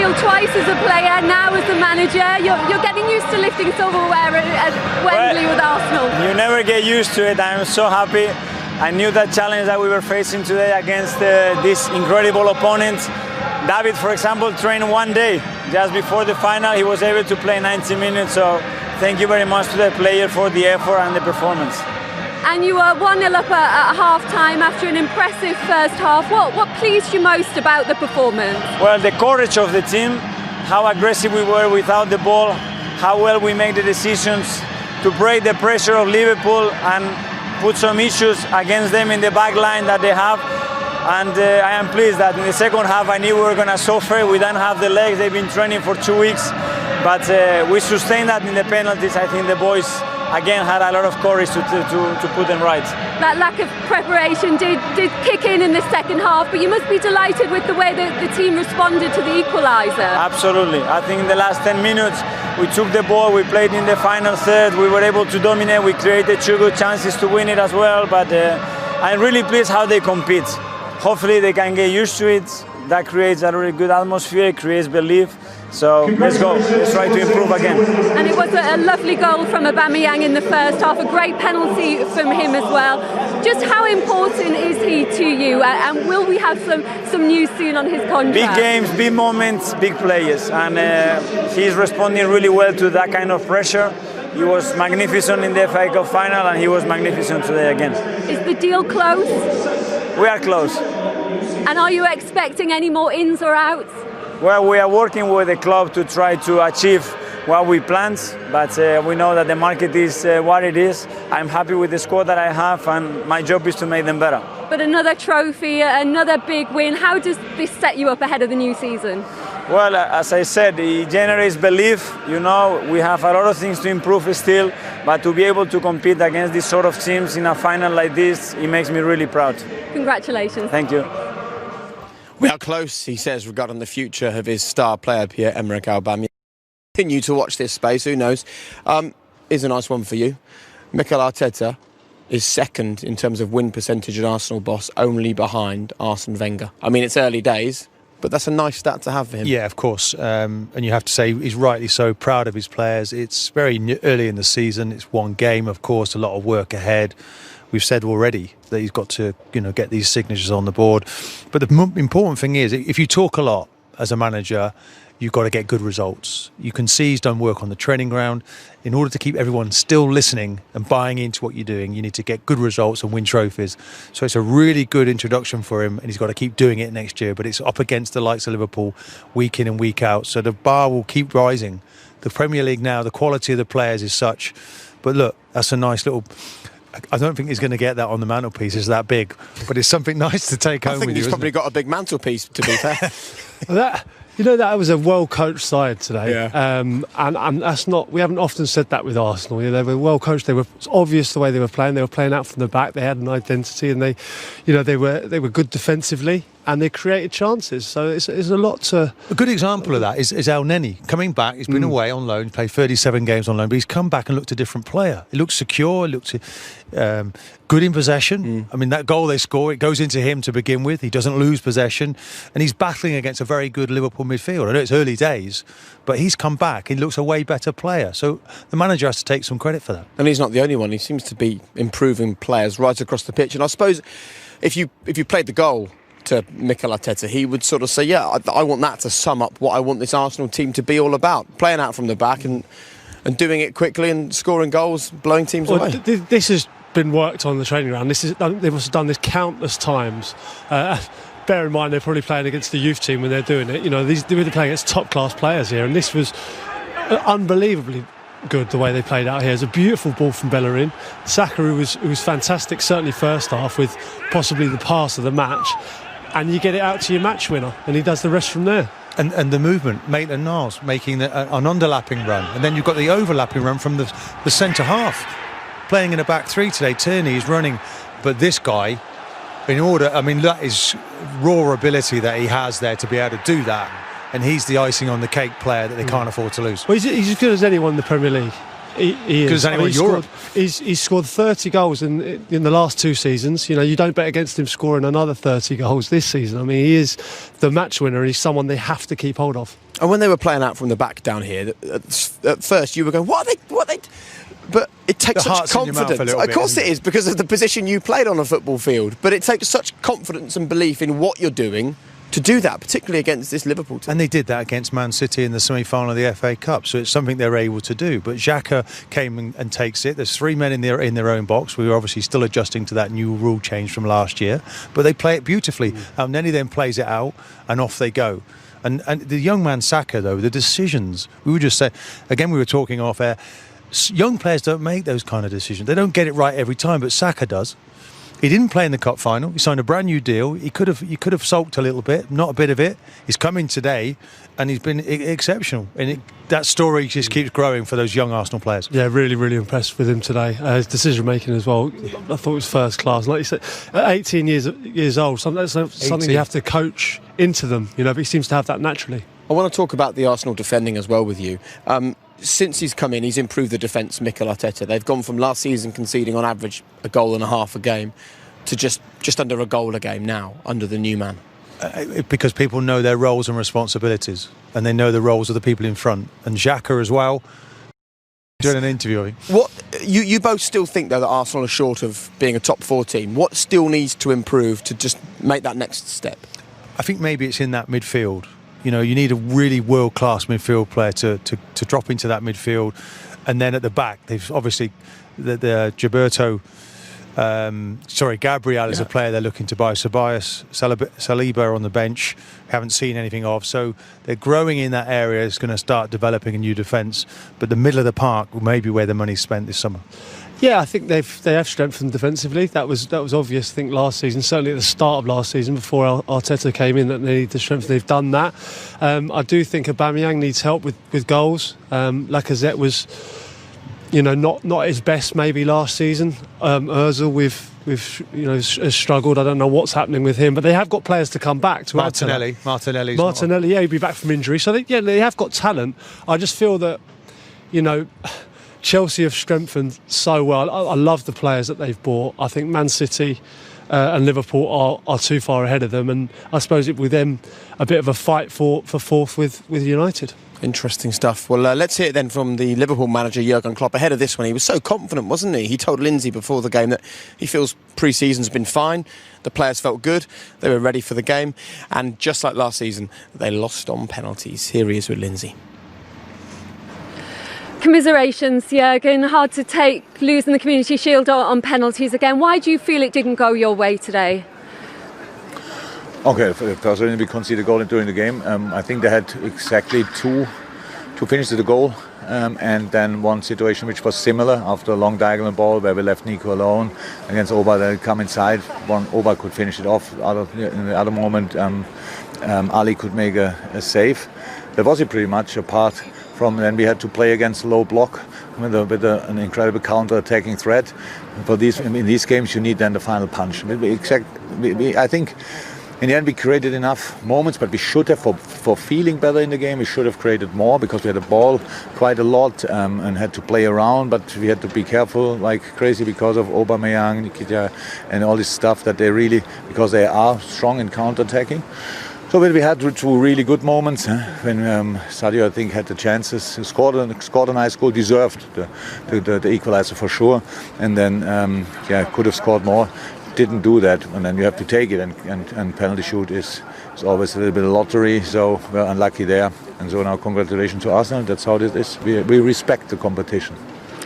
field twice as a player, now as a manager. You're getting used to lifting silverware at Wembley with Arsenal. You never get used to it. I'm so happy. I knew that challenge that we were facing today against this incredible opponent. David, for example, trained one day. Just before the final, he was able to play 90 minutes. So thank you very much to the player for the effort and the performance. And you were 1-0 up at half-time after an impressive first half. What pleased you most about the performance? Well, the courage of the team, how aggressive we were without the ball, how well we made the decisions to break the pressure of Liverpool and put some issues against them in the back line that they have. And I am pleased that in the second half I knew we were going to suffer. We don't have the legs. They've been training for 2 weeks. But we sustained that in the penalties. I think the boys again had a lot of courage to put them right. That lack of preparation did kick in the second half, but you must be delighted with the way that the team responded to the equaliser. Absolutely. I think in the last 10 minutes we took the ball, we played in the final third, we were able to dominate, we created 2 good chances to win it as well, but I'm really pleased how they compete. Hopefully they can get used to it. That creates a really good atmosphere, it creates belief. So let's go, let's try to improve again. And it was a lovely goal from Aubameyang in the first half, a great penalty from him as well. Just how important is he to you, and will we have some news soon on his contract? Big games, big moments, big players, and he's responding really well to that kind of pressure. He was magnificent in the FA Cup final and he was magnificent today again. Is the deal close? We are close. And are you expecting any more ins or outs? Well, we are working with the club to try to achieve what we planned, but we know that the market is what it is. I'm happy with the squad that I have, and my job is to make them better. But another trophy, another big win. How does this set you up ahead of the new season? Well, as I said, it generates belief. You know, we have a lot of things to improve still, but to be able to compete against these sort of teams in a final like this, it makes me really proud. Congratulations. Thank you. We are close, he says, regarding the future of his star player, Pierre-Emerick Aubameyang. Continue to watch this space, who knows. Here's a nice one for you. Mikel Arteta is second in terms of win percentage at Arsenal boss, only behind Arsene Wenger. I mean, it's early days, but that's a nice stat to have for him. Yeah, of course. And you have to say he's rightly so proud of his players. It's very early in the season. It's one game, of course, a lot of work ahead. We've said already that he's got to, get these signatures on the board. But the important thing is, if you talk a lot as a manager, you've got to get good results. You can see he's done work on the training ground. In order to keep everyone still listening and buying into what you're doing, you need to get good results and win trophies. So it's a really good introduction for him, and he's got to keep doing it next year. But it's up against the likes of Liverpool week in and week out. So the bar will keep rising. The Premier League now, the quality of the players is such. But look, that's a nice little... I don't think he's going to get that on the mantelpiece. It's that big, but it's something nice to take home with you. I think he's probably got a big mantelpiece, to be fair. That was a well-coached side today. Yeah. And that's not... We haven't often said that with Arsenal. They were well-coached. It's obvious the way they were playing. They were playing out from the back. They had an identity, and they were good defensively, and they created chances. So it's a lot to... A good example of that is El Neni coming back. He's been away on loan, played 37 games on loan, but he's come back and looked a different player. He looks secure, looked good in possession. I mean, that goal they score, it goes into him to begin with. He doesn't lose possession, and he's battling against a very good Liverpool midfield. I know it's early days, but he's come back. He looks a way better player. So the manager has to take some credit for that. And he's not the only one. He seems to be improving players right across the pitch. And I suppose if you played the goal to Mikel Arteta, he would sort of say, yeah, I want that to sum up what I want this Arsenal team to be all about. Playing out from the back and doing it quickly and scoring goals, blowing teams away. This has been worked on the training ground. They must have done this countless times. Bear in mind, they're probably playing against the youth team when they're doing it. They're really playing against top-class players here, and this was unbelievably good the way they played out here. It's a beautiful ball from Bellerin. Saka, who was fantastic, certainly first half, with possibly the pass of the match. And you get it out to your match winner, and he does the rest from there. And the movement, Maitland-Niles making an underlapping run, and then you've got the overlapping run from the centre half. Playing in a back three today, Tierney is running, but this guy, that is raw ability that he has there to be able to do that, and he's the icing on the cake player that they can't afford to lose. Well, he's as good as anyone in the Premier League. He is. Because Europe. He's scored 30 goals in the last 2 seasons. You know, you don't bet against him scoring another 30 goals this season. I mean, he is the match winner. He's someone they have to keep hold of. And when they were playing out from the back down here, at first you were going, what are they? But it takes such confidence. Of course it is, because of the position you played on a football field. But it takes such confidence and belief in what you're doing to do that, particularly against this Liverpool team. And they did that against Man City in the semi-final of the FA Cup, so it's something they're able to do. But Xhaka came and takes it. There's 3 men in their own box. We were obviously still adjusting to that new rule change from last year, but they play it beautifully. Nenny then plays it out, and off they go. And the young man Saka, though, the decisions, we were just saying, again, we were talking off air, young players don't make those kind of decisions. They don't get it right every time, but Saka does. He didn't play in the cup final. He signed a brand new deal. He could have sulked a little bit, not a bit of it. He's come in today, and he's been exceptional. And that story just keeps growing for those young Arsenal players. Yeah, really, really impressed with him today. His decision making as well, I thought it was first class. Like you said, at 18 years old, that's something you have to coach into them. You know, but he seems to have that naturally. I want to talk about the Arsenal defending as well with you. Since he's come in, he's improved the defence, Mikel Arteta. They've gone from last season conceding on average a goal and a half a game to just under a goal a game now, under the new man. Because people know their roles and responsibilities, and they know the roles of the people in front. And Xhaka as well, doing an interview. What you both still think, though, that Arsenal are short of being a top 4 team? What still needs to improve to just make that next step? I think maybe it's in that midfield. You know, you need a really world-class midfield player to drop into that midfield. And then at the back, they've obviously, Gabriel is a player they're looking to buy. Ceballos, Saliba on the bench, haven't seen anything of. So they're growing in that area. It's going to start developing a new defence. But the middle of the park may be where the money's spent this summer. Yeah, I think they have strengthened defensively. That was obvious, I think, last season. Certainly at the start of last season, before Arteta came in, that they need the strength. They've done that. I do think Aubameyang needs help with goals. Lacazette was, not at his best maybe last season. Ozil has struggled. I don't know what's happening with him, but they have got players to come back to Martinelli, yeah, he'll be back from injury. So they have got talent. I just feel that, Chelsea have strengthened so well. I love the players that they've bought. I think Man City and Liverpool are too far ahead of them, and I suppose it with them a bit of a fight for fourth with United. Interesting stuff. Well, let's hear it then from the Liverpool manager, Jurgen Klopp. Ahead of this one, he was so confident, wasn't he? He told Lindsay before the game that he feels pre-season's been fine. The players felt good. They were ready for the game. And just like last season, they lost on penalties. Here he is with Lindsay. Commiserations, Jurgen. Hard to take losing the Community Shield on penalties again. Why do you feel it didn't go your way today? Okay, personally, we conceded a goal during the game. I think they had exactly 2 to finish the goal, and then one situation which was similar after a long diagonal ball where we left Nico alone against Oba. They come inside. Oba could finish it off. In the other moment, Ali could make a save. That was it pretty much. Apart from then, we had to play against a low block with an incredible counter-attacking threat. In these games, you need then the final punch. I think. In the end, we created enough moments, but we should have, for feeling better in the game, we should have created more because we had the ball quite a lot and had to play around, but we had to be careful like crazy because of Aubameyang, Nikita, and all this stuff that because they are strong in counter-attacking. So we had 2 really good moments when Sadio, I think, had the chances, scored a nice goal, deserved the equaliser for sure, and then could have scored more. Didn't do that, and then you have to take it, and penalty shoot is always a little bit of lottery, so we're unlucky there. And so now congratulations to Arsenal. That's how it is. We respect the competition.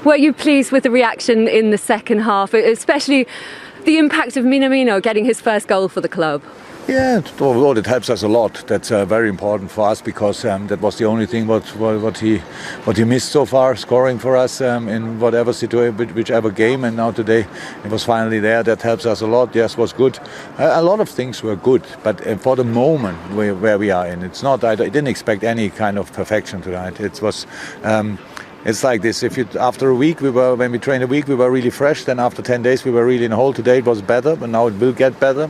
Were you pleased with the reaction in the second half, especially the impact of Minamino getting his first goal for the club? Yeah, overall it helps us a lot. That's very important for us because that was the only thing what he missed so far, scoring for us in whatever situation, whichever game. And now today it was finally there. That helps us a lot. Yes, was good. A lot of things were good, but for the moment where we are in, it's not. I didn't expect any kind of perfection tonight. It was. It's like this. After a week, when we trained a week, we were really fresh. Then after 10 days, we were really in a hole. Today it was better, but now it will get better.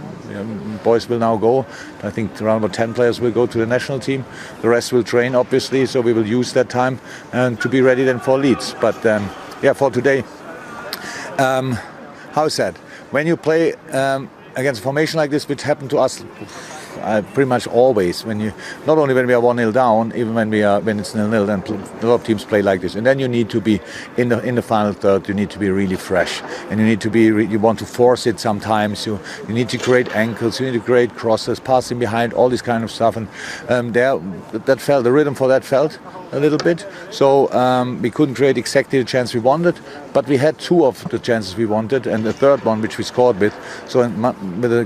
Boys will now go. I think around about 10 players will go to the national team. The rest will train, obviously. So we will use that time to be ready then for Leeds. But for today, how is that? When you play against a formation like this, which happened to us pretty much always, not only when we are 1-0 down, even when it's 0-0, then a lot of teams play like this. And then you need to be in the final third. You need to be really fresh, and you need to be. You want to force it sometimes. You need to create ankles. You need to create crosses, passing behind, all this kind of stuff. And the rhythm for that felt a little bit. So we couldn't create exactly the chance we wanted, but we had two of the chances we wanted, and the third one which we scored with. So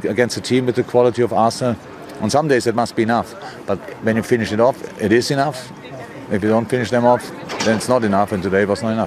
against a team with the quality of Arsenal, on some days it must be enough. But when you finish it off, it is enough. If you don't finish them off, then it's not enough, and today was not enough.